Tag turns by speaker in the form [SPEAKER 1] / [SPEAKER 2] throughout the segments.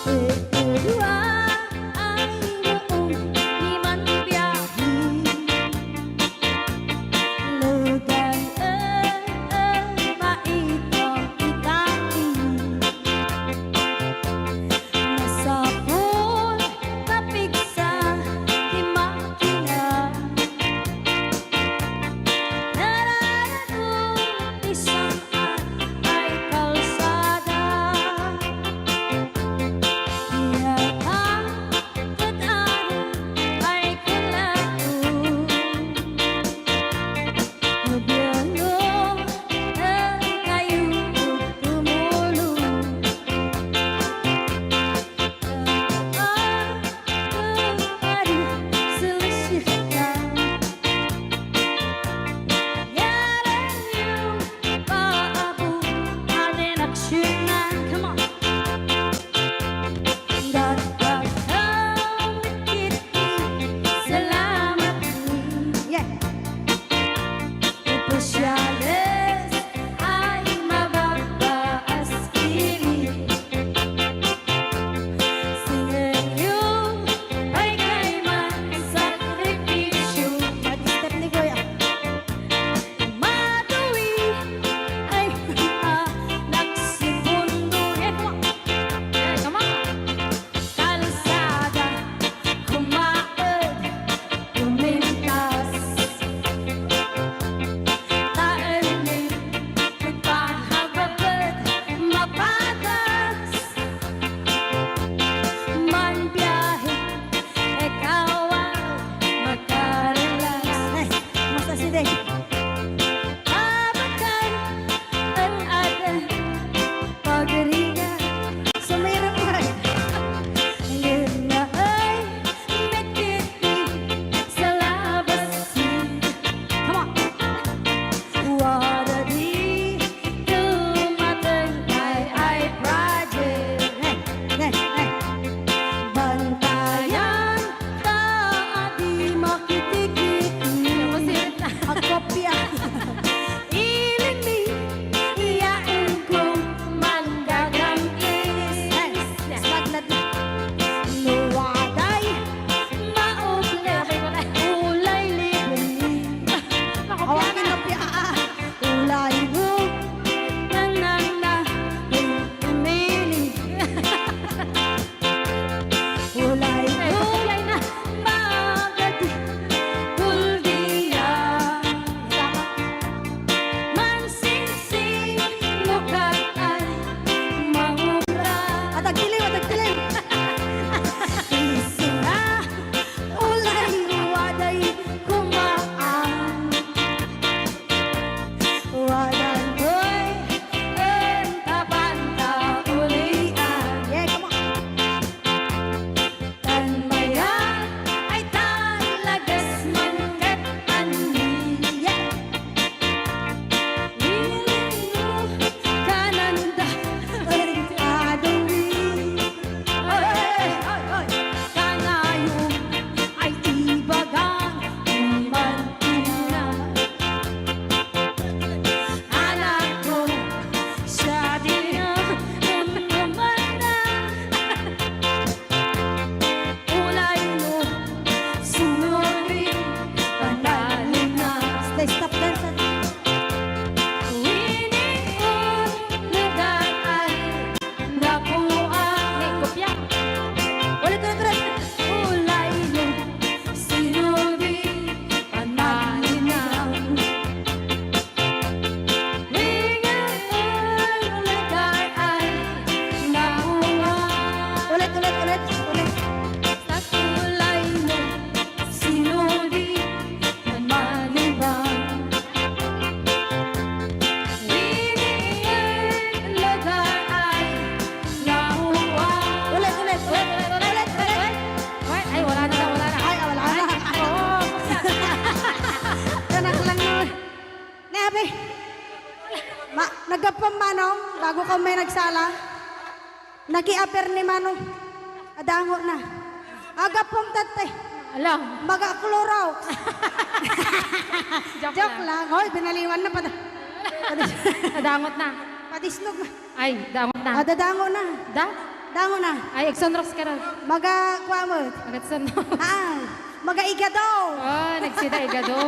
[SPEAKER 1] Berdua ay noong limang biyahe, lugar maitong itangi. Nasapol napigsa di makina, nararating isang ay kalsada. Come on. Spesialis ay mababaas piling, singayon ay kay magsakripisyo. Mag-step ni Kuya. Matuwi ay nagsibunduhin mo. Come on. Kalsada, kumaad, kumintas.
[SPEAKER 2] Nagapang manong, bago ka may nagsala. Nag-i-apper ni manong. Adango na. Agapong tate.
[SPEAKER 1] Alam.
[SPEAKER 2] Mag-akluraw. Joke lang. Hoy, binaliwan na pa.
[SPEAKER 1] Nadangot na.
[SPEAKER 2] Padisnog na.
[SPEAKER 1] Ay, dangot na.
[SPEAKER 2] Dadango na.
[SPEAKER 1] Da?
[SPEAKER 2] Dango na.
[SPEAKER 1] Ay, eksonrox ka rin.
[SPEAKER 2] Maga, kuha mo.
[SPEAKER 1] Agatsan.
[SPEAKER 2] Ah, maga-iga daw.
[SPEAKER 1] Oh, nagsida igado.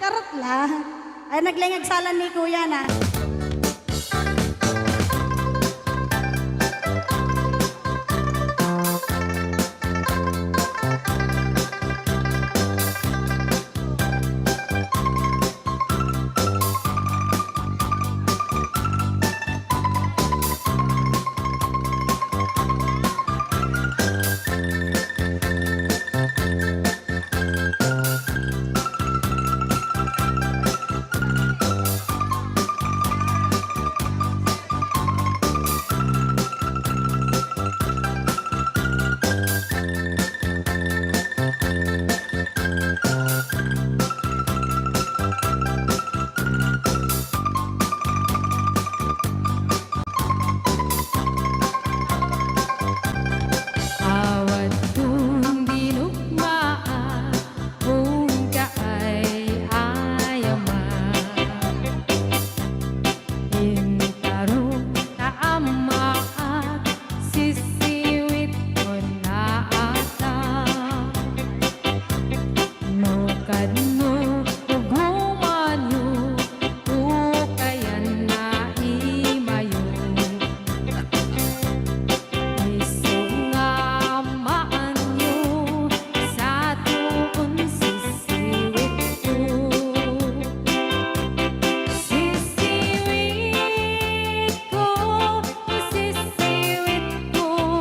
[SPEAKER 2] Karot lang. Ay, naglingag salan ni kuya na.
[SPEAKER 1] Awat kong dinugmaan kung kaay ayaman. Hintarong taama at sisiwit ko na ata. Nukad mo hugumanyo ukayan na imayo. Isungamaan nyo sa tuon sisiwit ko. Sisiwit ko, sisiwit ko.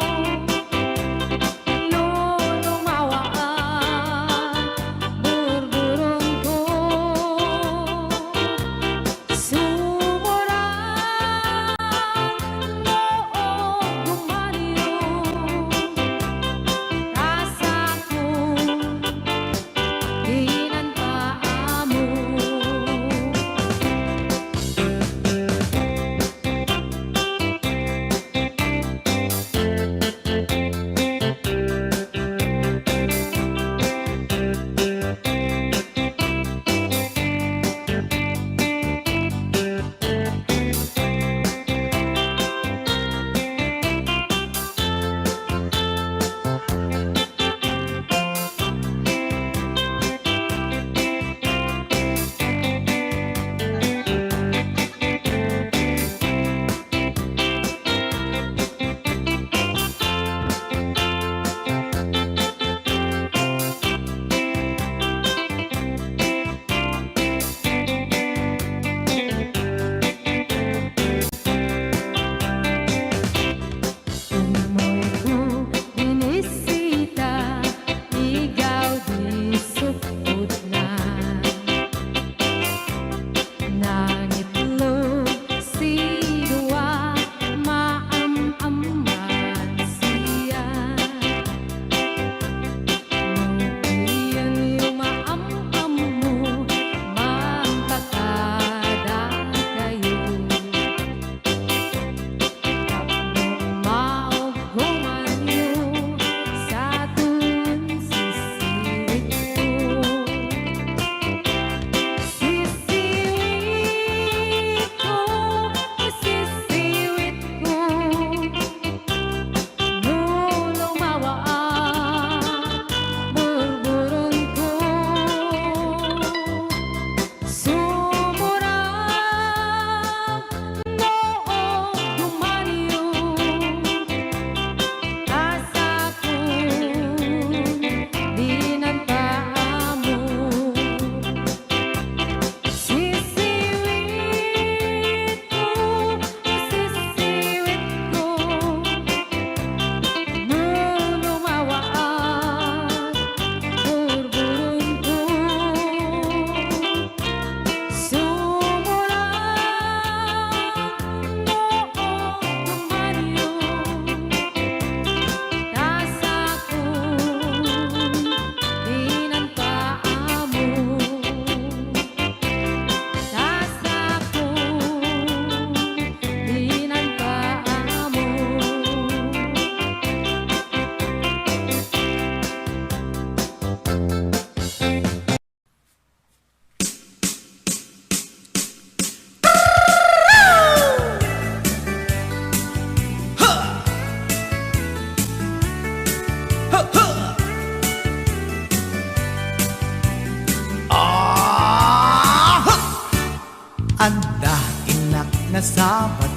[SPEAKER 3] dapat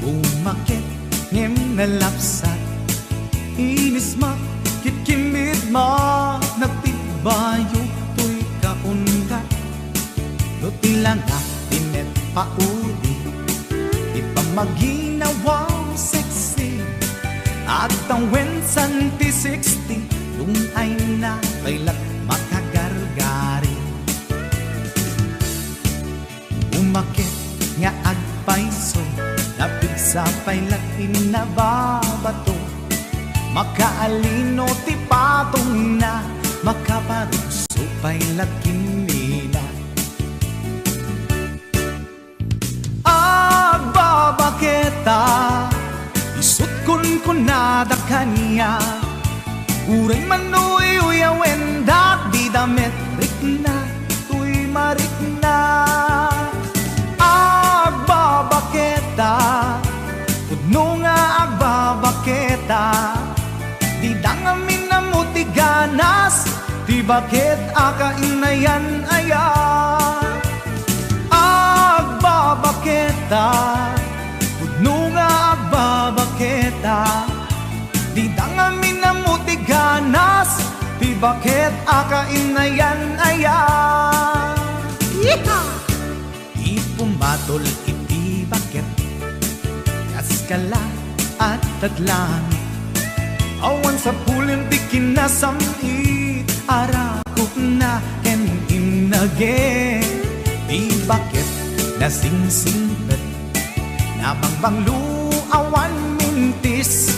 [SPEAKER 3] umakit ngem nalapsat inis makikimit nagtibayo tuy kaundat tutilang tinet paudi ipamaginawaw sexy at ang wensan ti 60 yung ay na kailat makagargari umakit nga agpaiso napigsa pailat inababato makaalino ti patong na makaparuso pailat kinila agbabaketa isut kun nada kanya uray manuy uyawen dak di damit rikna tuy marikna agbabaketa pudno nga agbabaketa di dangamin na mutiganas di bakit akainayan aya agbabaketa pudno nga agbabaketa di dangamin na mutiganas di bakit akainayan aya ipumatol iti bakit kaskala at taglangi awan sa pulin di kinasamit arakot na ken inage di bakit nasingsingpet nabangbanglu awan mintis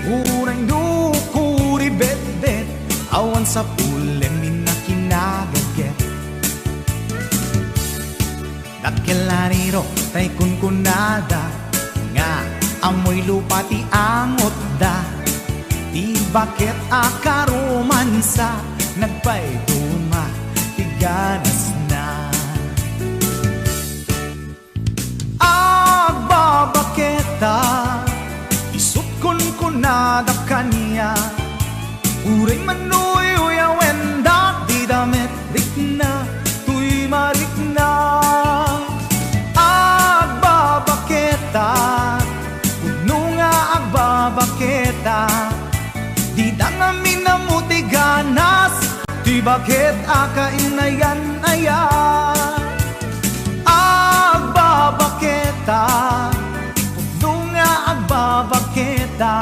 [SPEAKER 3] urang dukuri bet-bet awan sa pulin minakinagaget nakilariro tay kunkunada nga amoy lupa ti angot da di bakit akaromansa nagpayduma ti ganas na agbabaketa isut kunkunada kanya uray manuy uyawen dak di damit rikna tuy marikna agbabaketa pudno nga agbabaketa di dangamin na mutiganas di bakit akainayan aya agbabaketa pudno nga agbabaketa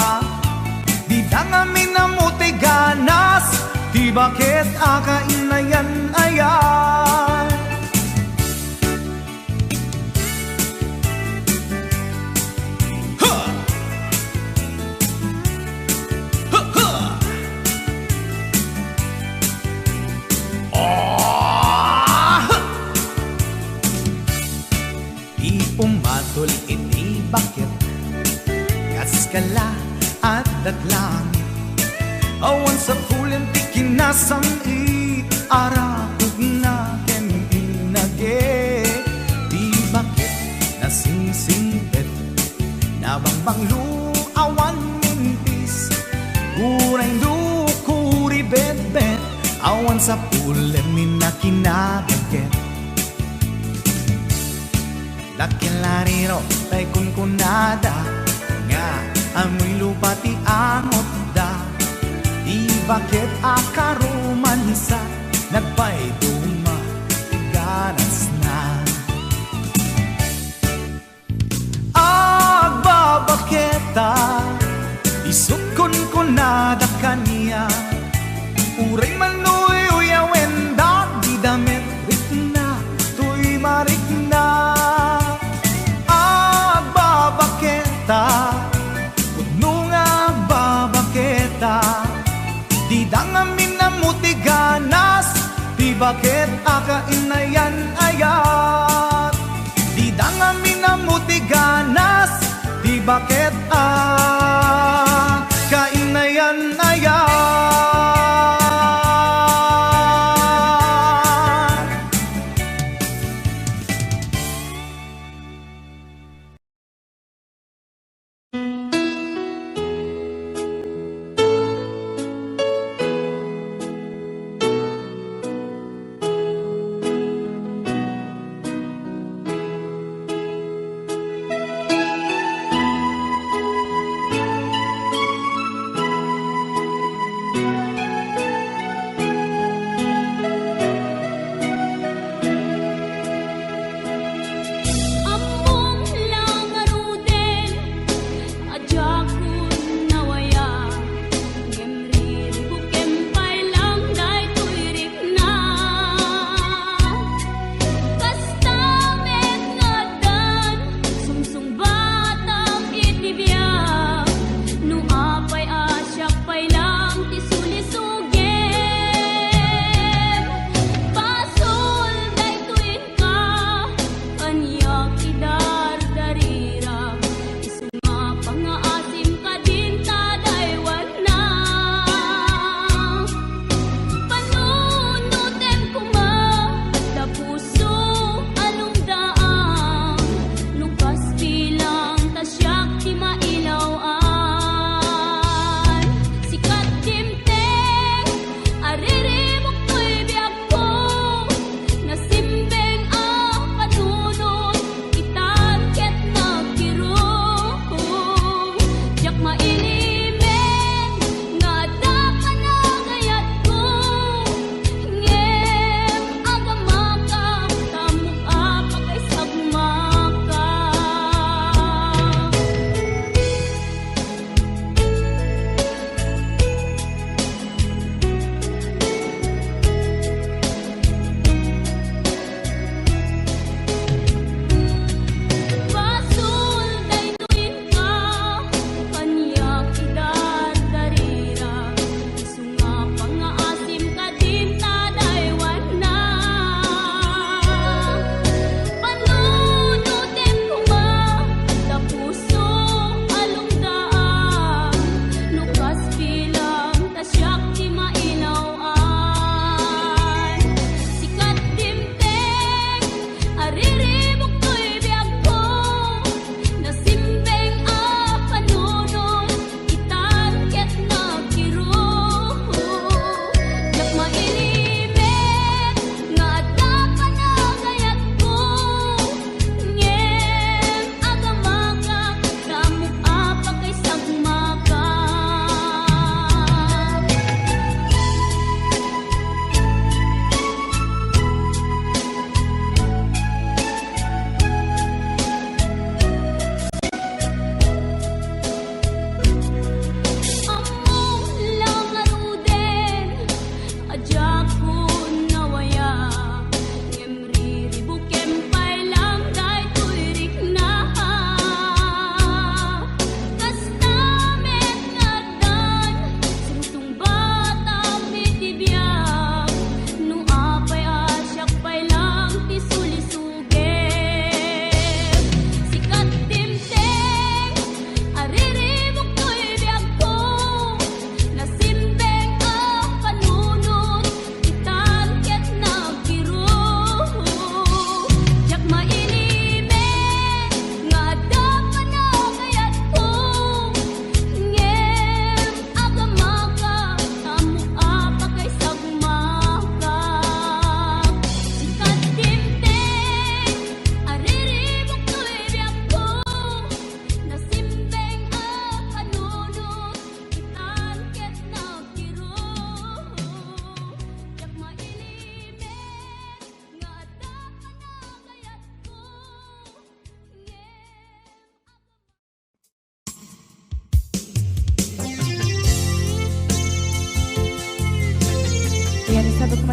[SPEAKER 3] di dangamin na mutiganas di bakit akainayan aya pumatol iti bakit kaskala at datlangit awan sa pulin ti kinasamit arakot na ken inage di bakit nasingsingpet nabangbanglu awan mintis urang dukuri bet-bet awan sa pulin minakinabaget dakilariro tay kunkunada nga amoy lupa ti angot da di bakit akaromansa nagpayduma ti ganas na agbabaketa isut kunkunada kanya uray manuy uyawen dak di damit rikna tuy marikna pudno nga agbabaketa di dangamin na mutiganas di bakit akainayan ayat di dangamin na mutiganas di bakit akainayan ayat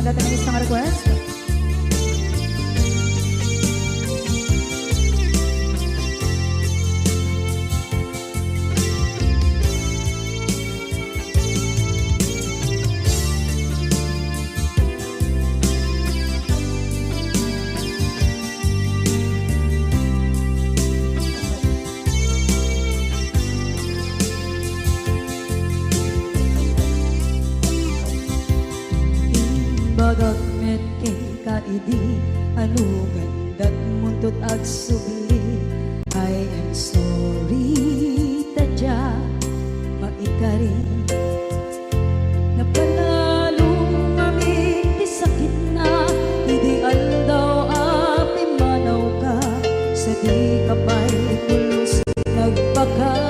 [SPEAKER 2] dati ng isang request.
[SPEAKER 4] Bagat met kay kaidi ano gandat muntot ag subli I am sorry tadya maikari napalalo kami di sakit na ideal daw api manaw ka sa di kapay tulos nagpakada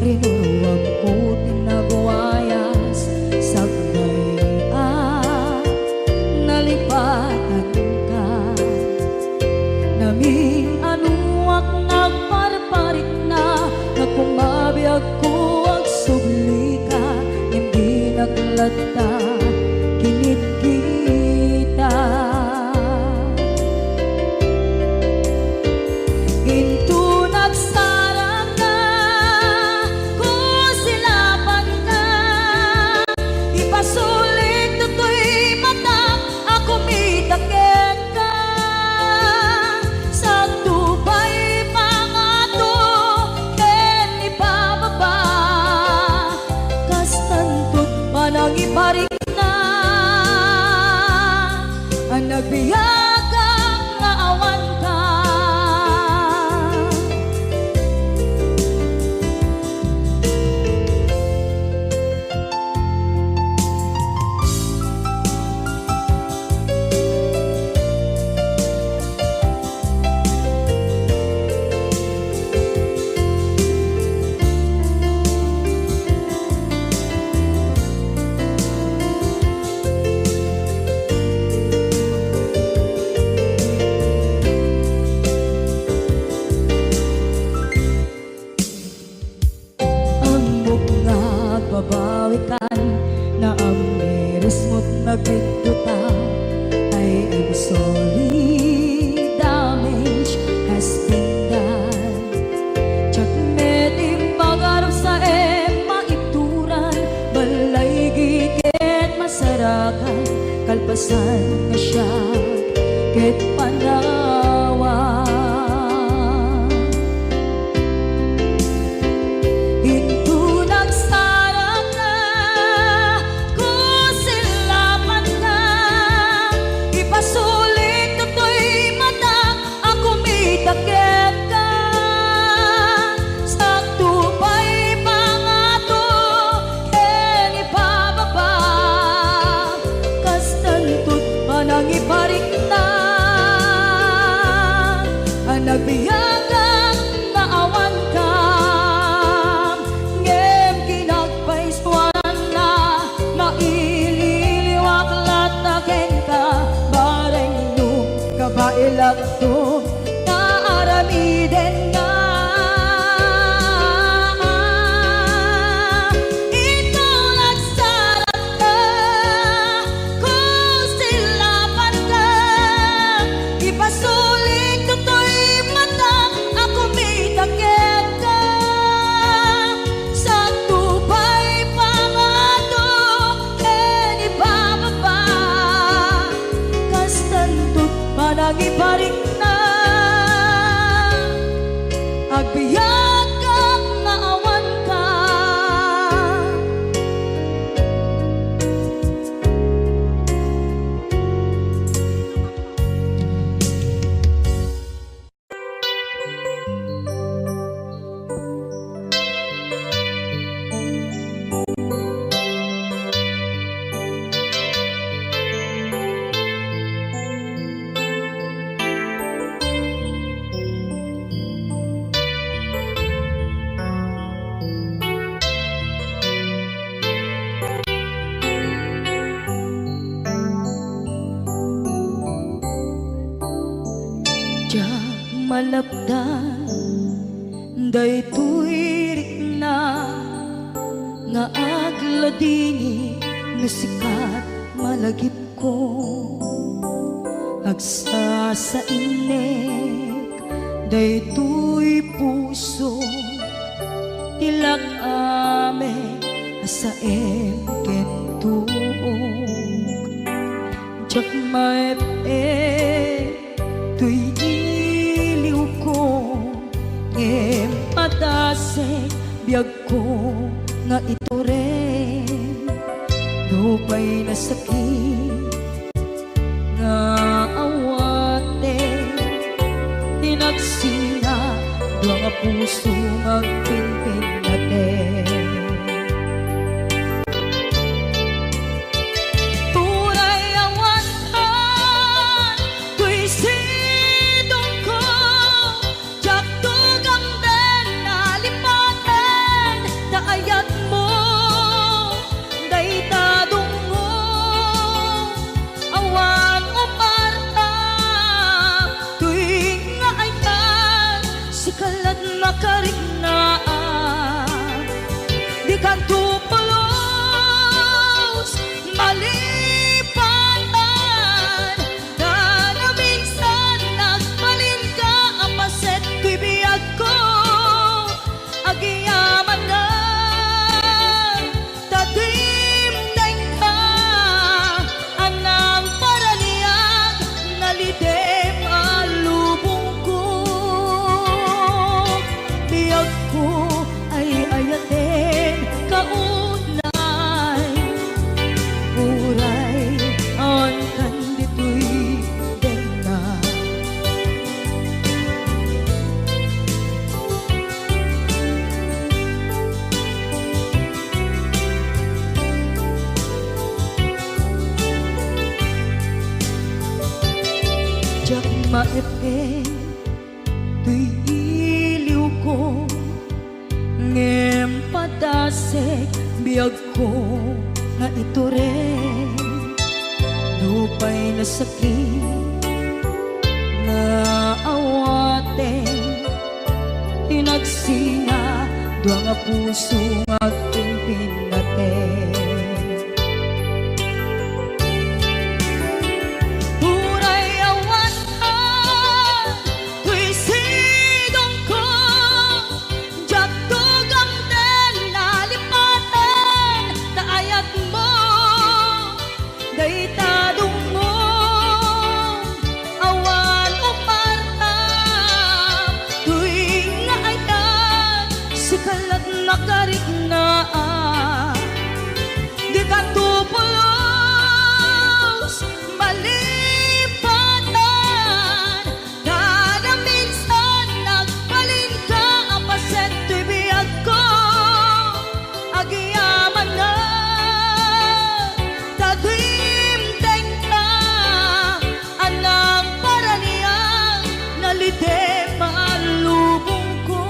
[SPEAKER 4] rinuwag ko tinagwayas sagnay nalipatan ka namin anuak nagparparit na nagkumabiyag ko ag subli ka hindi naglata kinit kita into nagsarang na kusilapan ka ipasulit to'y mata ako mitakit ka sa tubay pangato ken ipababa kastantot panang iparik na ang nagbiyagang nga awan ka babawikan na ang miris mo't nagpituta I am sorry damage has been done tsak meting pangarap sa maituran balay gigit masarakan kalpasan na siya ket panawa takit ka sa tubay pangato ken ipababa kastantot panang iparik na ang nagbiyagang naawan ka ngem kinagpaiswan na maililiwak lataken ka bareng no kabailak to aramiden nga ikaw nagsarap ka kung silapan ka ipasulit to'y mata ako mitakit ka sa tubay pangato ken ipababa kastantot panang iparik na agbiyak kang naawan ka malapdan daytoy rikna nga agladini no sikat malagip ko agsa sa inek daytoy puso tilak ame asaem kentuog jak maep tuy iliw ko ngem patasek biyag ko nga ito rin dupay na sakit nga awate tinagsinga dua nga puso magpinpin natin turay awatan tuy sidong ko jak tugam den nalipaten naayat mo daytadong mo awan umarta tuwing nga ayan sikalat makaringaan di ka tupulos malipatan na na minsan nagpalin ka ang paset tuy biyag ko agiyaman na tatimdeng ka anang paraniyag nalidem alubong ko biyag ko ay ayaten kaunay uray ang kandito'y denga jak maepe tuy iliw ko ngem padasek biyag ko nga ito rin lupay na sakit na awaten tinagsinga dua nga puso magpinpin natin Uray awatan tuy sidong ko jak tugam den nalipaten naayat mo daytadong mo awan umarta tuwing nga ayan sikalat nakariknaan di ka tupulos malipatan na na minsan nagpalin ka ang paset tuy biyag ko agiyaman na tatimdeng ka anang paraniyang nalidem alubong ko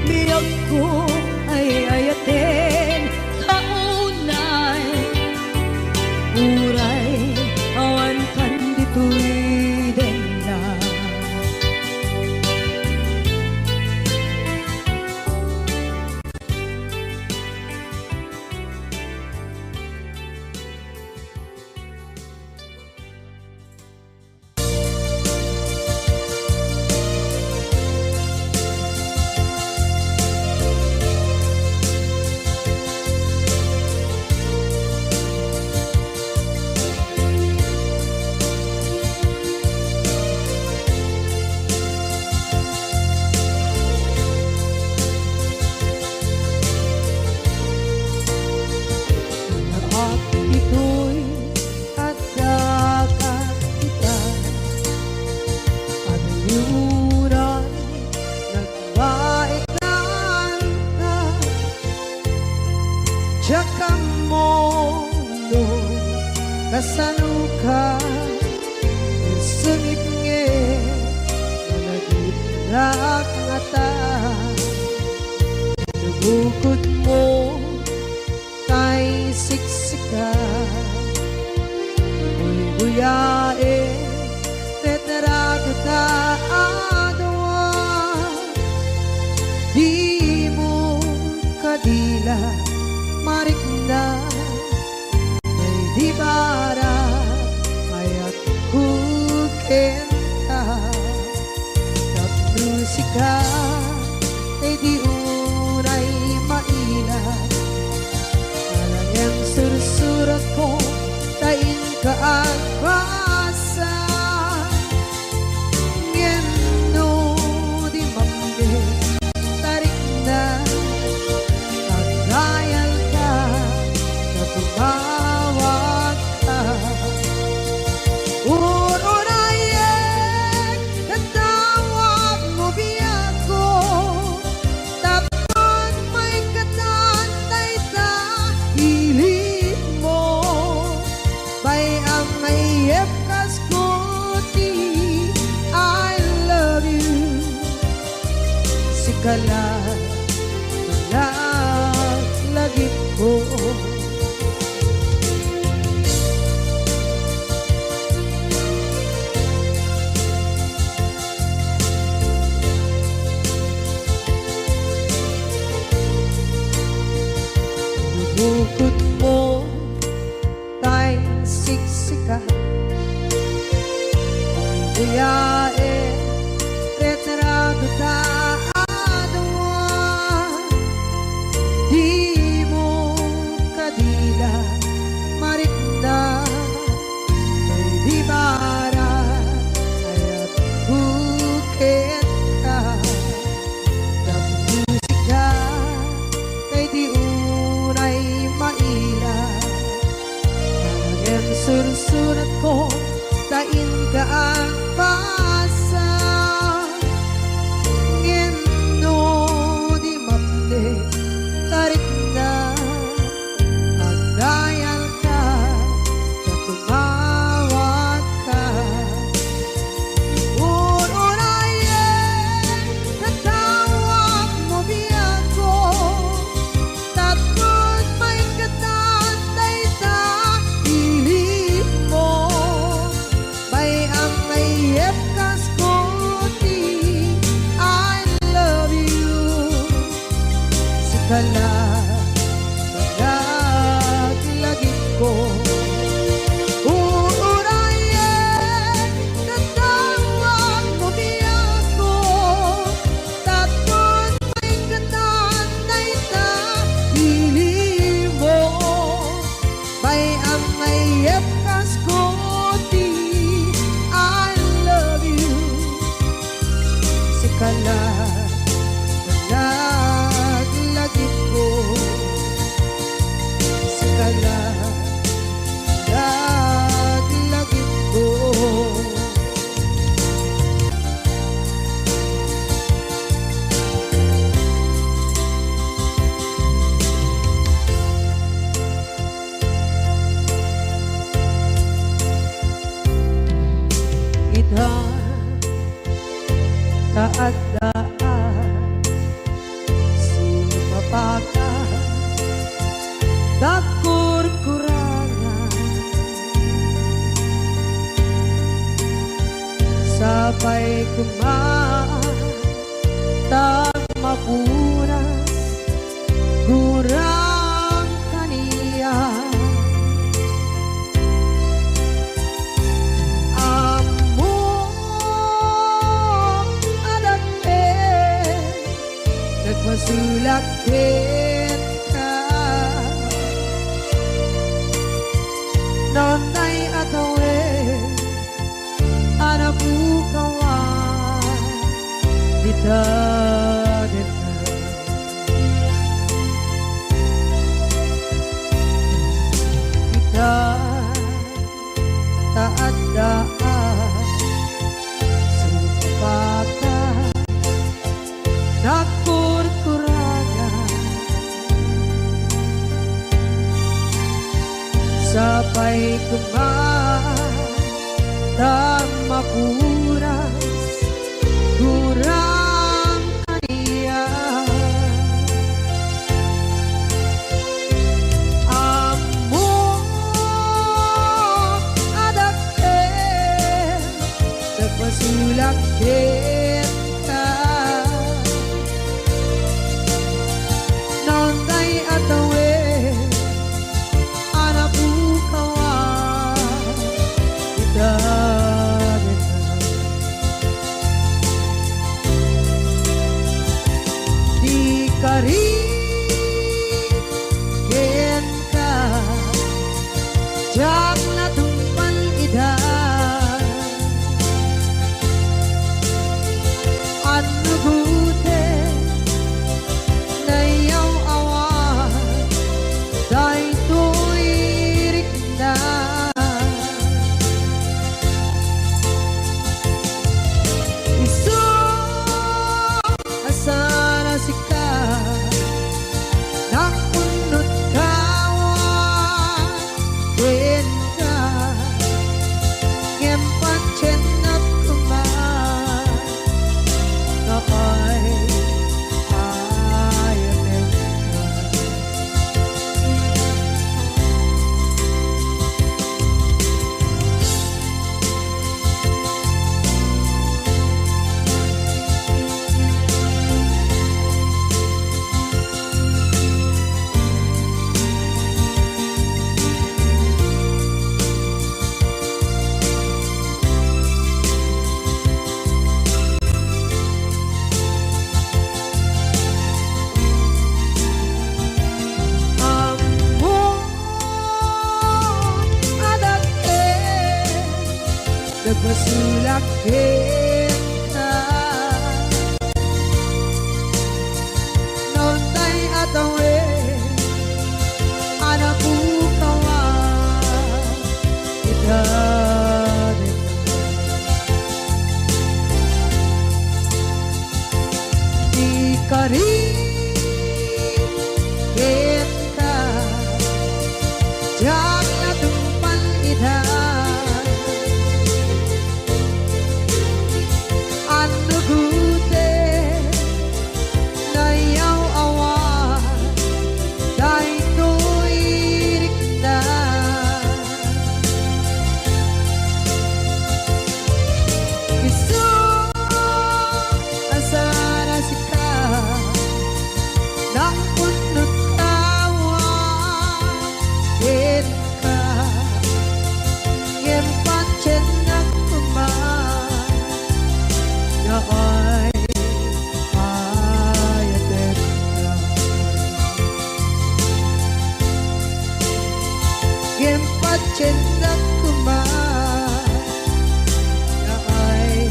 [SPEAKER 4] biyag ko ay ayaten kaunay uray awan kandito'y denga at ito'y kadagat kita at yuray nagbaikan ka tsaka mo no kasanuka sungit nge nagitnak ngata nabukod mo kay siksika Uy buyae tetrago ta adwa ken ka musika ay di unay mailat alang sursurat ko tain ka ang basa ngeno di mambe tarik na pagdayal ka na tumawag ka urunayek katawag mo biyak ko tapon may katantay ta hilit mo bay ang mayep kaskuti I love you sikalat lagit ko bukod mo tay siksika buyae retrado ta adwa di mo kadila marikna ay di bara ayat bukit ka ng musika ay di unay maila ang sursurat ko tain ka ang basa ngeno di mapde tarik na ang dayal ka na tumawag ka urunayek natawag mo biyak ko tapos may katantay ta hilit mo bay ang mayep kaskuti I love you sikalat lagit ko urunayek katawag mo biyak ko tapos may katantay ta hilit mo bay ang mayep kaskuti I love you sikalat lagit ko sikalat lagit ko idhan kaadaan sumapaka dakurkurangan sabay kumaan tang mapunas gurang kaniya nagmasulakit ka nonay atawin anabukawan dita kita taadaan supaka nakurkurangan sabay kumaan tang mapuras gurang kaniya amo adakten nagmasulakit ka nonday atawin anabukawan kita Masulak kita Nontay atawe Anak bukawa Kita Di kari Kita Jangan tumpan ida Anu gute Nayaw awan Dahil tuirik na Isu Asara sika Nang punot tawa Kita Ngempat cenak kuman Yaay ayatet na Ngempat cenak kuman Yaay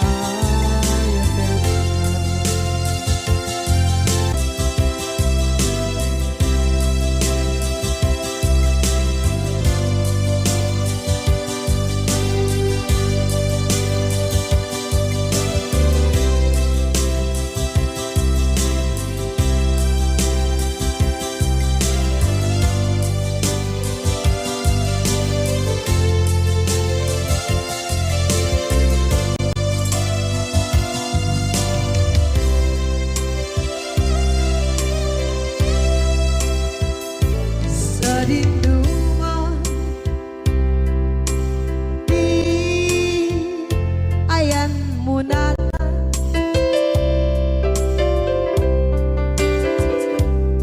[SPEAKER 4] ayatet na Sa dinduman Di ayan mo na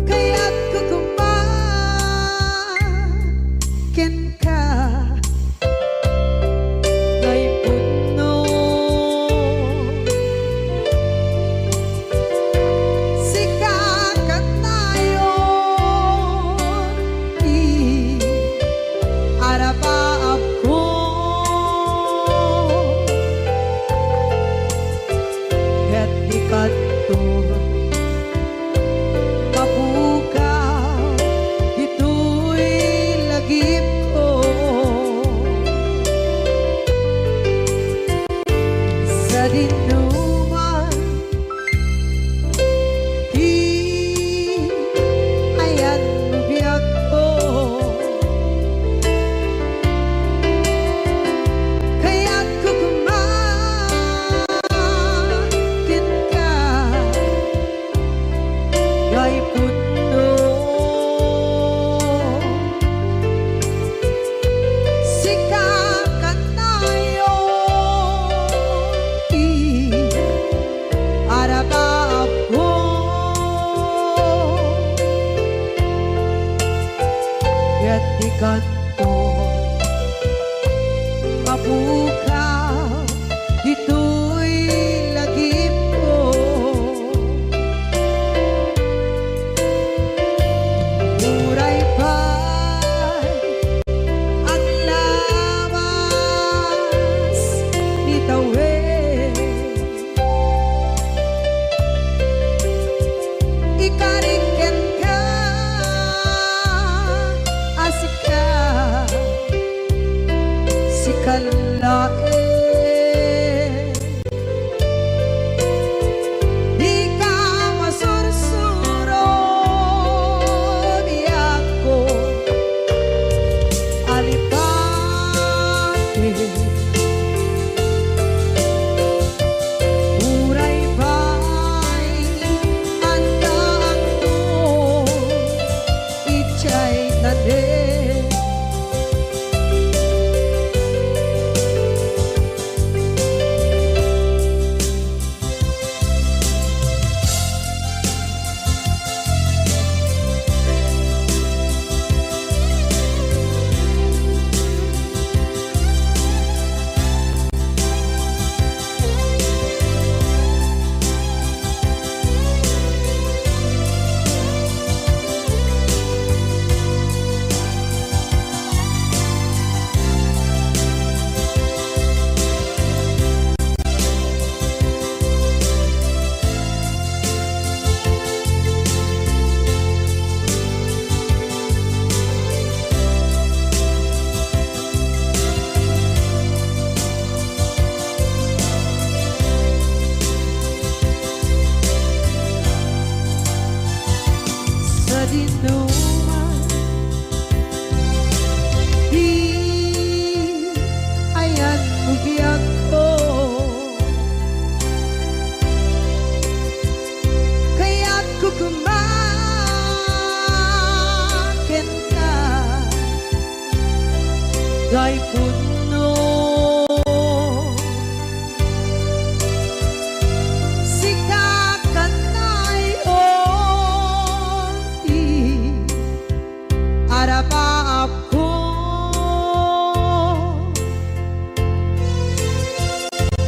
[SPEAKER 4] Kaya't kukumakin ka Ngay puno Sikakat tayo Di arapaap ko Ket di kanto Mabukaw Ito'y lagip ko Sa dinuman Di ayan biyak ko Kaya't kukumakin ka Ngay puno Sikakat tayo Di arapaap ko Ket di kanto Mabukaw Dito'y lagip ko Muray pa'y Ang labas Ni tawe Ikariken ka Asik ka Si kala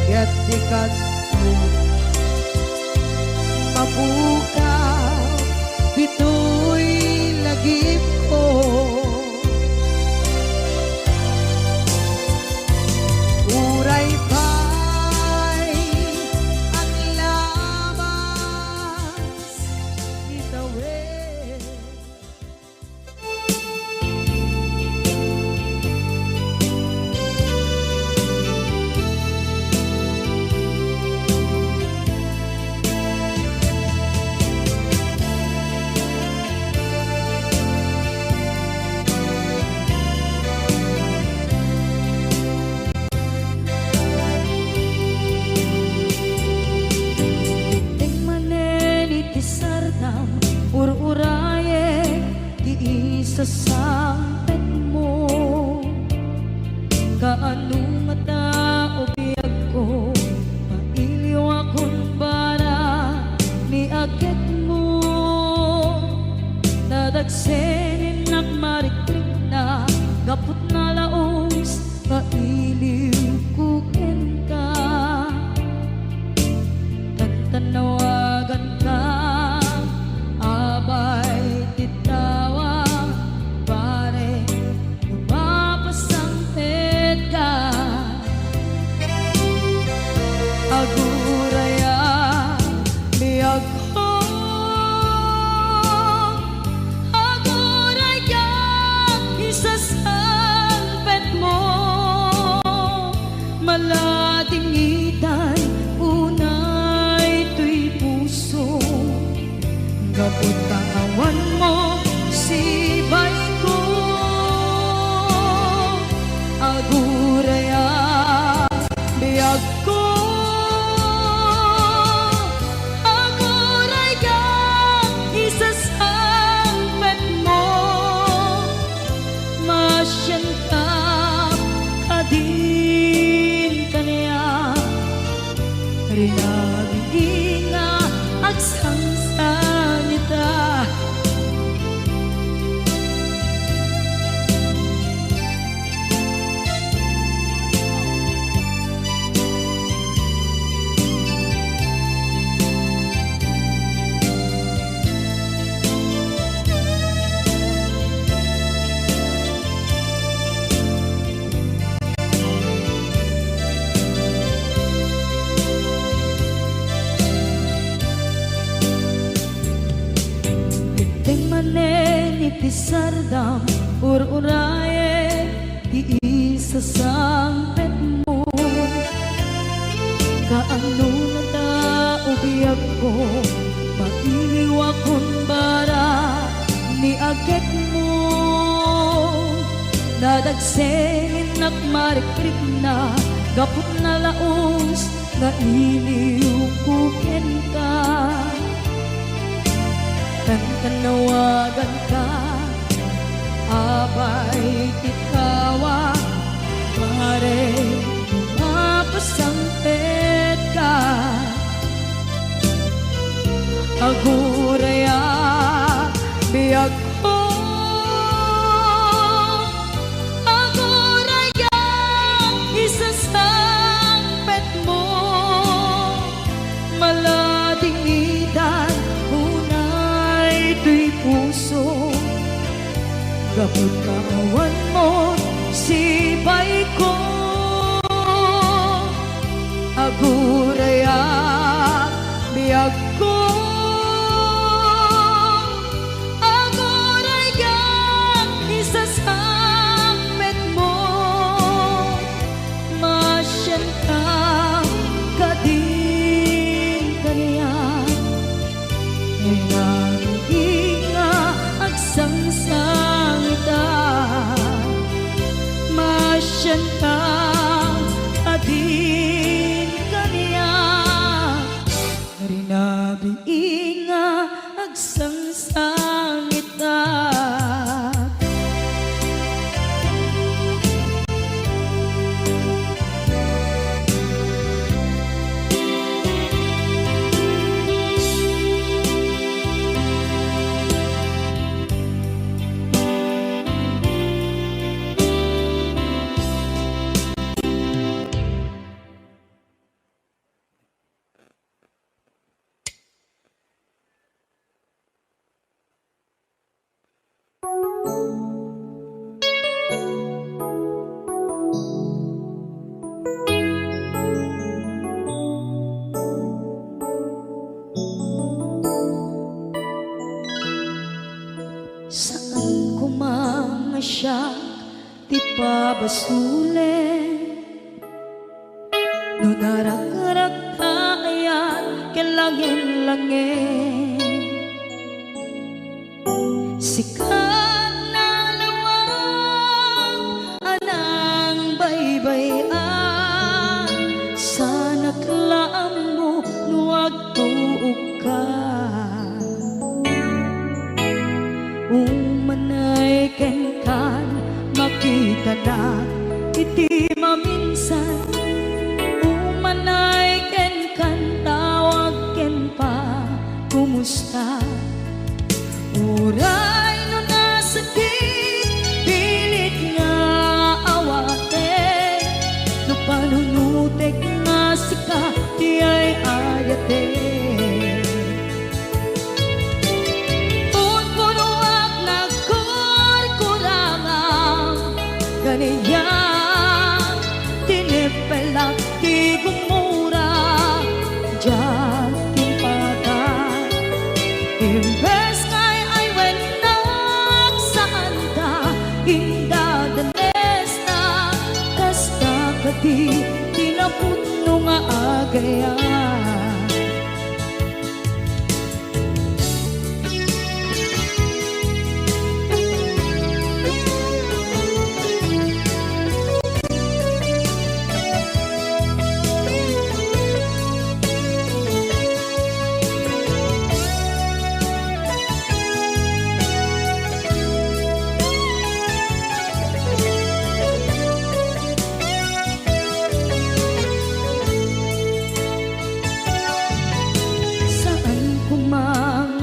[SPEAKER 4] ket dikat mabukaw dito'y lagip ko. Uray pa'y ang labas itawid. Ur-uraye di isa sampet mo, kaano mata o biyag ko, mailiw akong bara ni agit mo, nadagsenin nagmariklik na gapot na laos, mailiw kukin ka, tantanawagan ka. Abay titawa pare mapasangpet ka, aguraya biyag ko, aguraya isasangpet mo, maladingitan unay tuy puso. Kapot kawan mo si bay ko, aguraya biyag ko, aguraya isasangpet mo, masyan ka kadin kaniya, rinaging nga agsangsa nita. Pisardam ur-uraye di isa sampet mo, kaano na ta ubiyag ko, mailiw akong bara ni agit mo, nadagsenin nakmarikrik na gapot na laos, na iliw kukin ka, tanawagan ka, abay titawa pare mapasangpet ka, aguraya biyag ko, aguraya isasangpet mo, maladingitan tuy puso, gapot kaawan mo si bay ko, aguraya biyag ko, aguraya isasangpet mo, masyan ka kadin kaniya, rinaging nga agsangsa ita. siya ti pabasulen. No narak-arak tayan kelangin-langin, sikat na lawang anang baybayan. Sana klaam mo nuwag tuog ka, umanay ken kan makita na iti maminsan. Umanay ken kan tawag ken pa kumusta. Uray no nasakit pilit nga awate, no panunutek nga sika di ay ayate. Unpunuak nagkurkurangang ganiya, tinipelak di gumura diyan timpagan. Imbes ngay ay wenak saan ka indadanes na, kasta kati tinaputno nga agayan.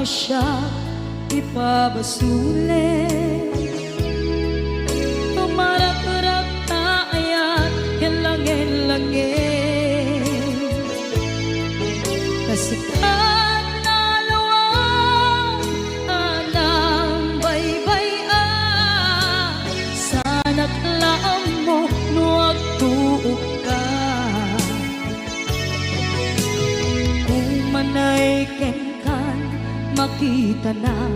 [SPEAKER 4] Siya ipabasulen, tumarak-rak tayan kelangin-langin, kasikat na lawang anang baybayan. Sana klaam mo nuwag tuog ka, umanay ken makita na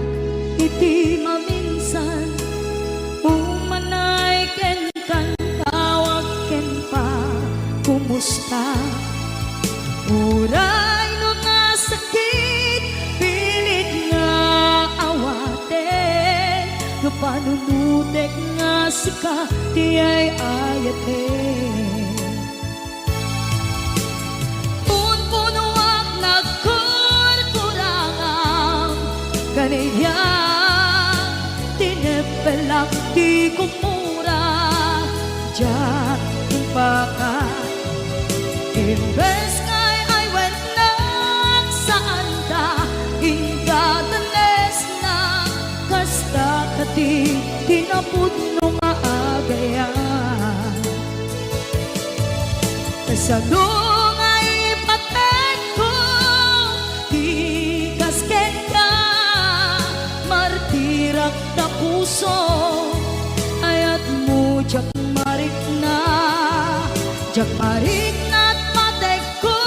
[SPEAKER 4] iti maminsan. Umanay ken kan tawag ken pa kumusta. Uray no nasakit pilit nga awate, no panunutek nga sika di ay ayate. Unpunuak kaniya, tinipelak di kumura diyan timpakan. Imbes ngay ay wenak saan ka indadanes na, kasta kati tinaputno nga agayan. Kasadong ay pateg ko di kasken ka, martirak na puso ayat mo jak marik na at pateg ko,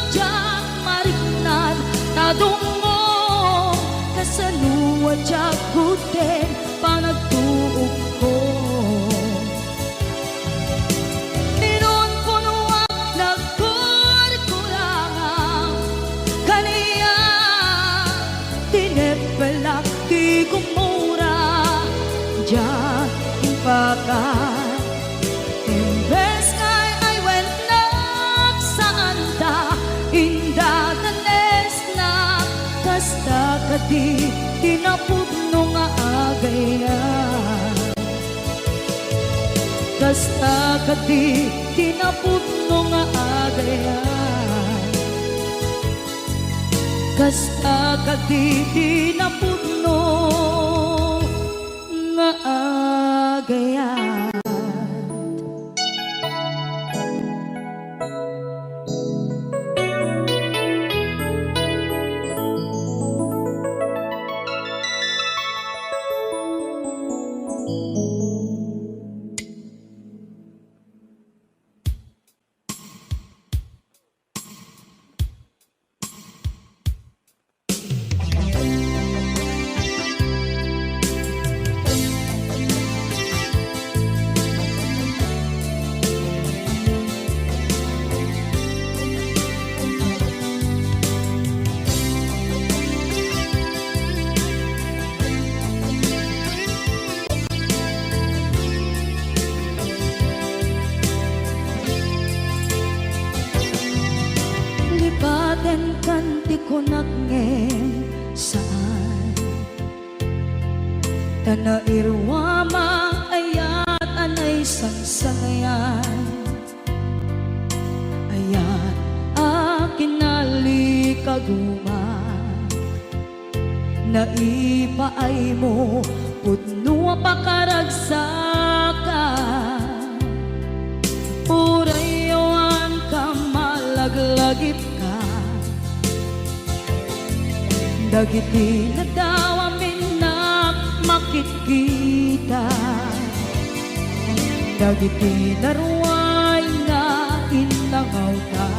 [SPEAKER 4] jak marik na tadungo. Kasaluwa jak guden panagtuog ko. Minun punuak nagkurkurangang kaniya, tinipelak di kumura diyan timpakan. Imbes ngay ay wenak saan ta indadanes na, kasta kati tinaputno nga agayan. Kasta kati tinaputno nga agayan. Kasta kati tinaputno nga agayan. na nairwamang ayat anay sangsangayan. Ayat akin nalikaguman, naipaay mo pudno pakaragsakan. Urayawan ka malaglagip ka, dagiti na daw amin na makikita, dagiti naruay nga inangaw ta.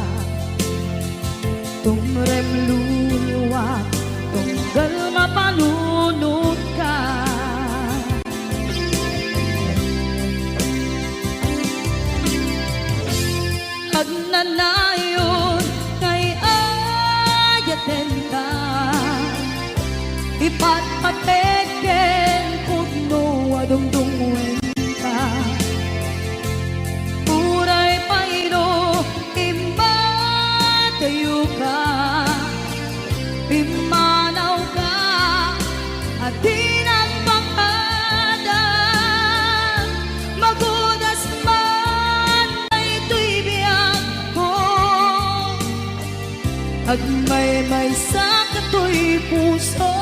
[SPEAKER 4] Tumrem luluwat tunggal mapanunod ka. Agnanayon kay ayaten ka, ipatpateken pudno adungdungwen ka. Uray pairo imbatayo ka, pimanaw ka at di nagpakadan. Magudas man ay ito'y biyak ko, agmay-may sa kato'y puso.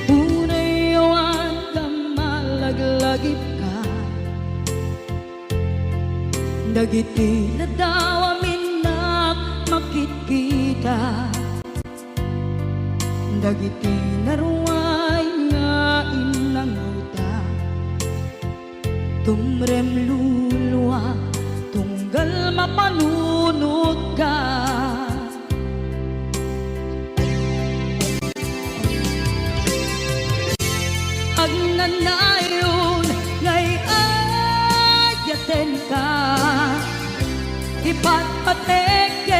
[SPEAKER 4] Unayawan ka malaglagip ka, dagiti na daw amin na makikita, dagiti naruay nga inangauta. Tumrem luluwa tunggal mapanunod ka. Agnanayon ngay ayaten ka, ipatpateken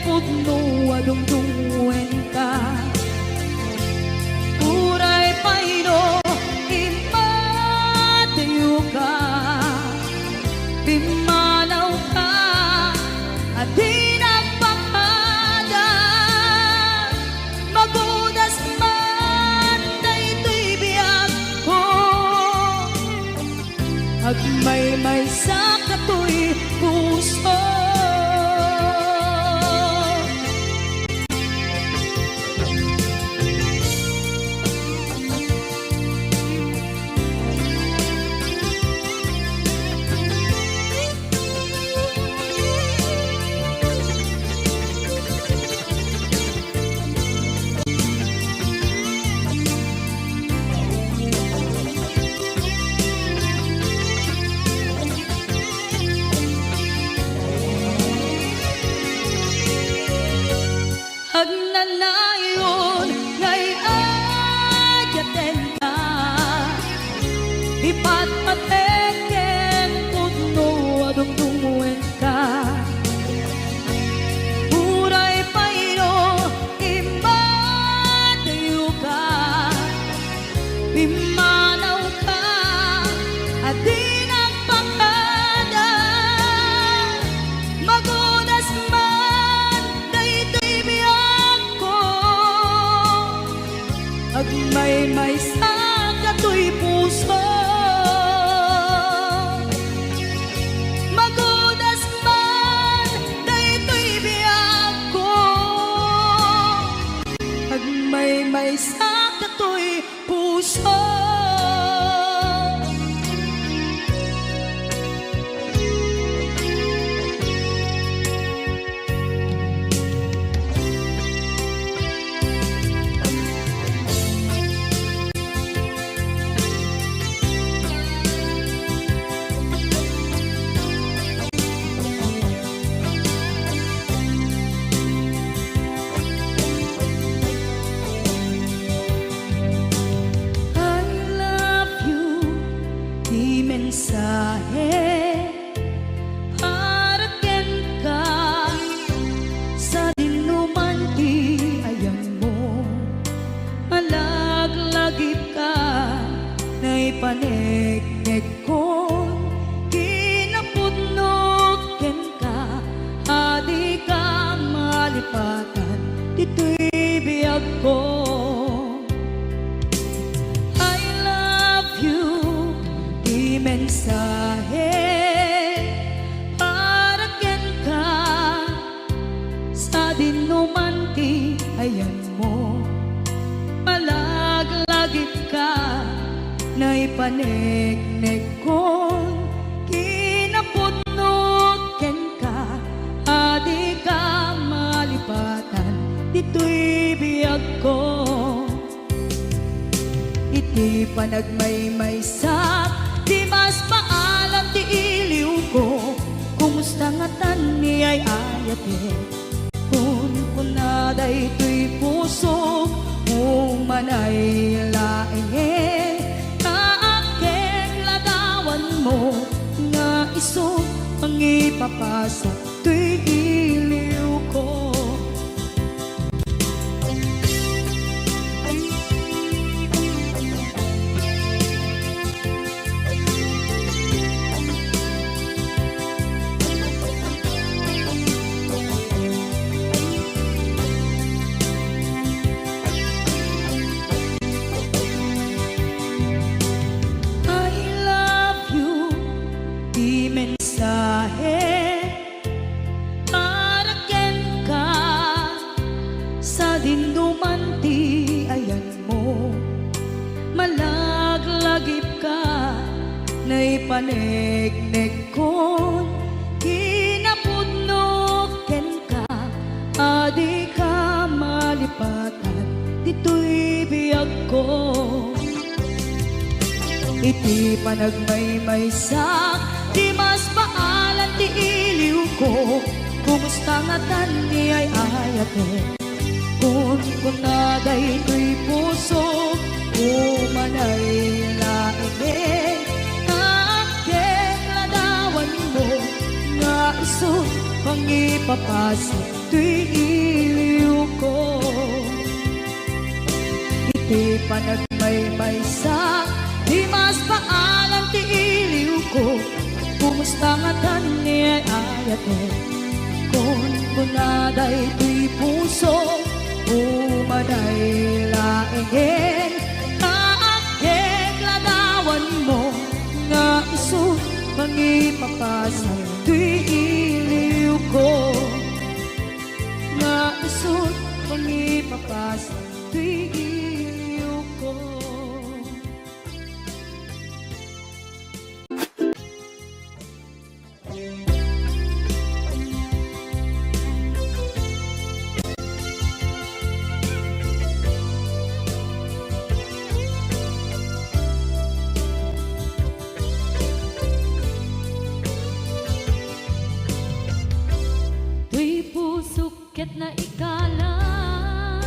[SPEAKER 4] pudno adungdungwen ka. Uray paino imatayo ka, pimanaw ka at di nagpakadan. Magudas man na ito'y biyak ko, agmay-may sa kato'y puso. Agnanayon ngay ayaten ka, ipatpateken pudno adungdungwen ka. Uray paino imatayo ka, pimanaw ka at di nagpakadan. Magudas man na ito'y biyak ko, agmay-may sa kato'y puso. Magudas man na ito'y biyak ko, agmay-may sa kato'y puso. mensahe para ken ka sa dinuman ti ayang mo, malaglagip ka na ipaneknek ko, kinapudnot ken ka, adi ka malipatan dito mensahe para ken ka sa dinuman ti ayan mo. Malaglagip ka na ipanegnek kon kinapudnot ken ka. Adi ka malipatan dito'y biyag ko. Iti panagmaymaysak di mas maalam ti iliw ko. Kumusta nga tan ni ay ayate kun kunaday to'y puso kung manay laeng kaakeng ladawan mo nga iso ang ipapasa to'y iliw ko. Mensahe para ken ka sa dinduman ti ayan mo. Malaglagip ka na ipanegnek kon kinapudnok ken ka. Adi ka malipatan dito'y biyag ko. Iti panagmaymaysak di mas maalan ti iliw ko. Kumusta nga tan ni ay ayate kun kunaday to'y puso umanay laeng kaakeng ladawan mo nga iso pang ipapasa to'y iliw ko. Iti panagmaymaysak di mas maalam ti iliw ko. Kumusta nga tan ni ay ayate kun kunaday to'y puso umanay laeng kaakeng ladawan mo nga iso pang ipapasa to'y iliw ko. Nga iso pang ipapasa to'y iliw ko. To'y pusok ket na ikalang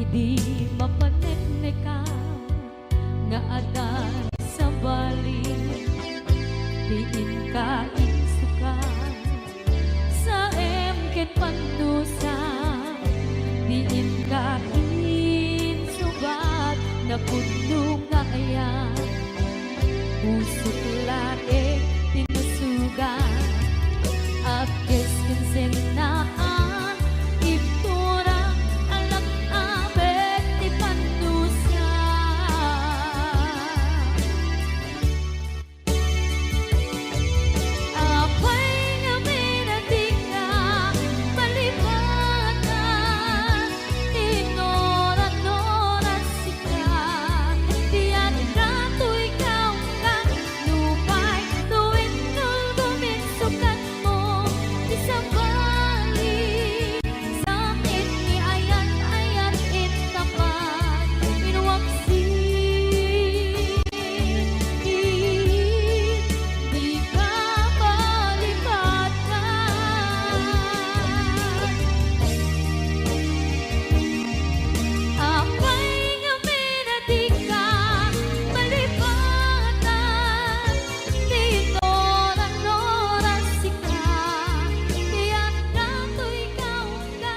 [SPEAKER 1] di mapanekneka nga adan sa bali diin ka insuka sa emket pandusa diin ka insubat na puno nga ayan usok lae tinusugan akes kinsenaan iptura alak abet di pandusa apay nga minatika palibatan inoran-oran sika diyan ka to ikaw ka lupay tuwing nulguminsukan mo isang bali sakit ni ayan-ayan itapat inuwaksi di ka palibatan apay nga minatika palibatan inoran-oran sika diyan ka to ikaw ka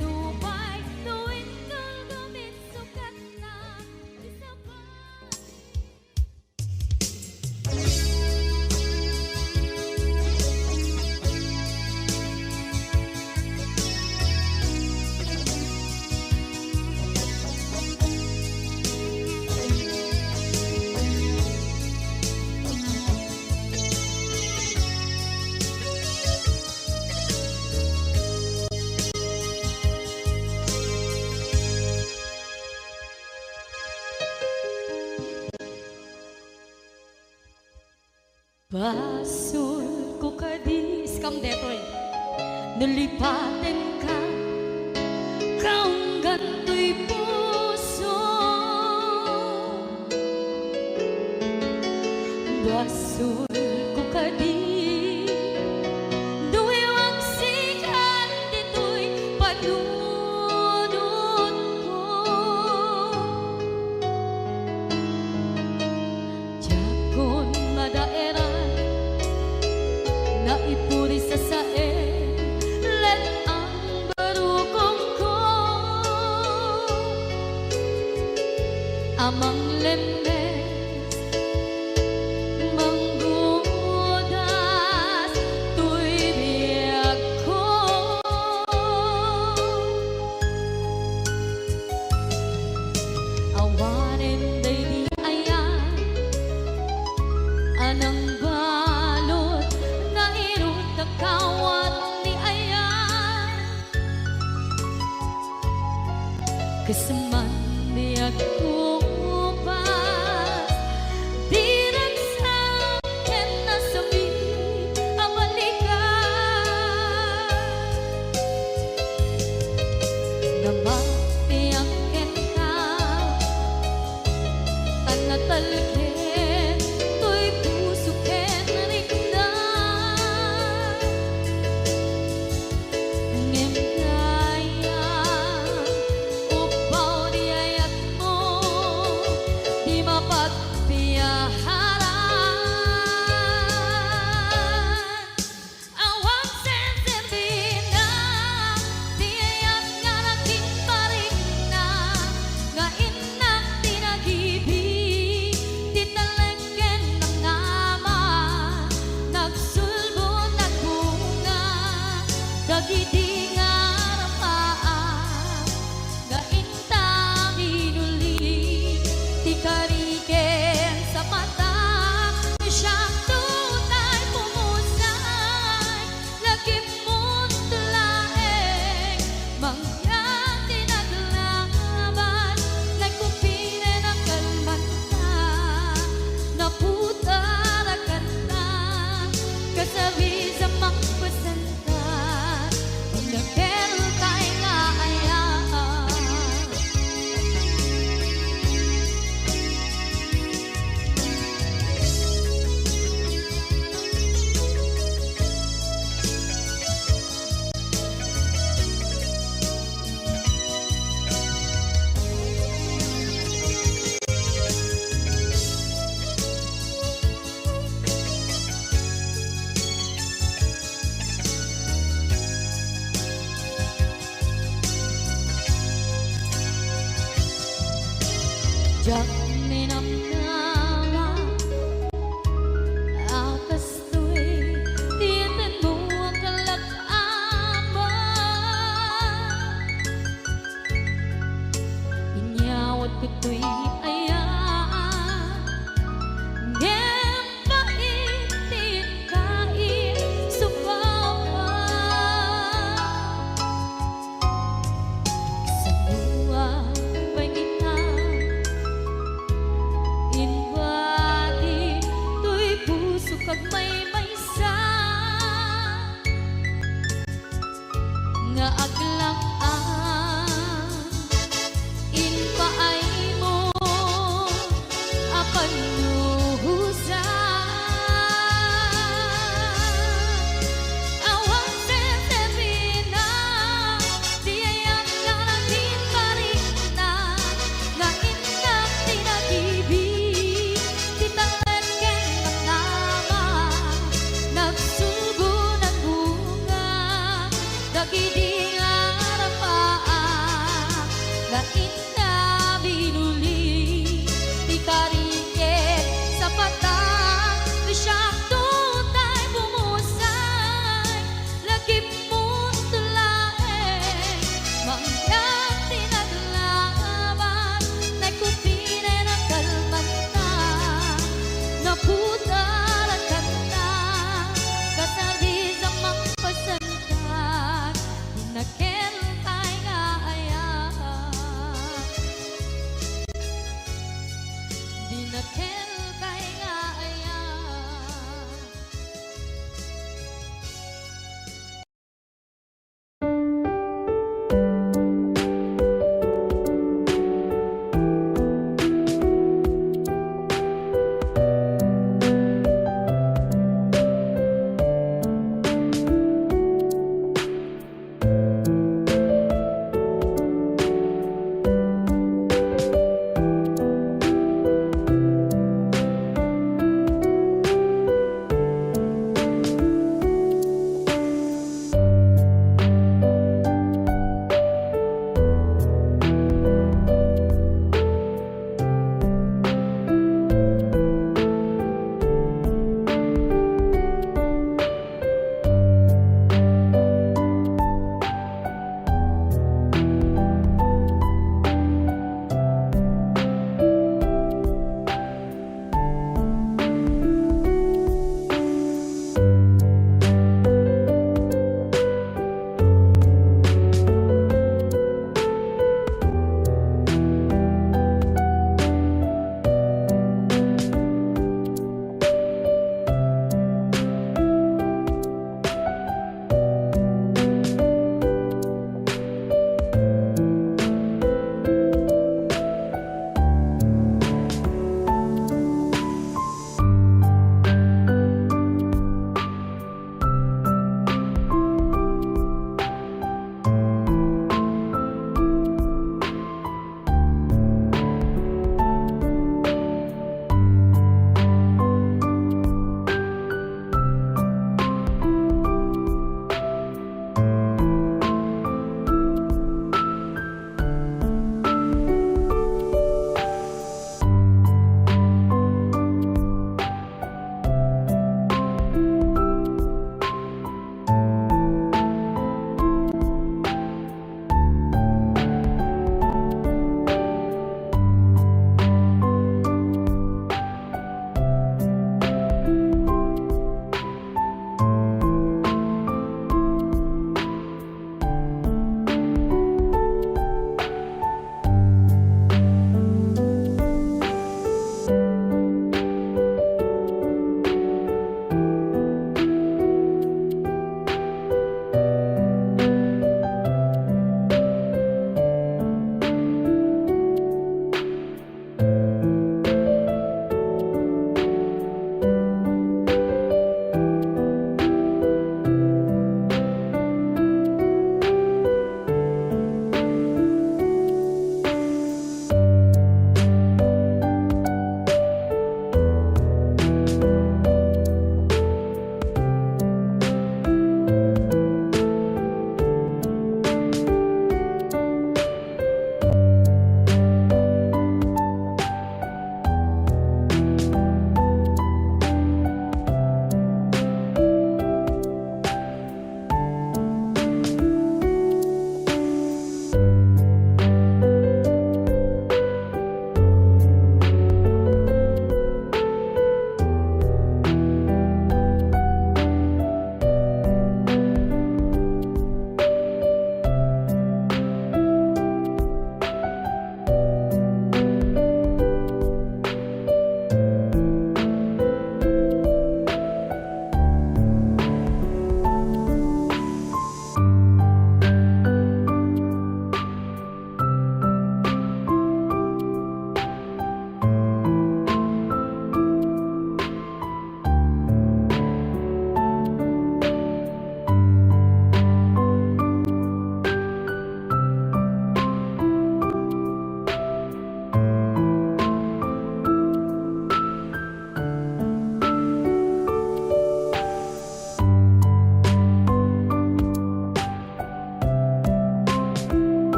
[SPEAKER 1] lupay tuwing nulguminsukan na isang basul ko kadis kam detoy nalipaten ka kaung gantoy puso basul ko kadis duwewang sikan ditoy padunod ko jakon madaera na ipuri sa sae let ang barukong ko amang lemnes manggudas tuy biyag ko awanen day di ayan anang balot na irot kakawat ni ayan kasaman di ako pas di nagsakin na sabi ang balikan namatiyakin ka tanatalkin to'y pusukin riknan ngem kaya upaw di ayat mo Jak minamnama akas tu'y tiyanan mo ang kalak-ama. Inyawat ko tu'y ayan ngem paitin kain subawa semua pangitang inwadi tu'y puso kag may maysa nga aglang-ang inpaay mo apan luhusa awang sesebina diayam ka natin parina nga inang tinag-ibig titalan ken namnama nagsugo ng bunga dagidi nga rapaa nga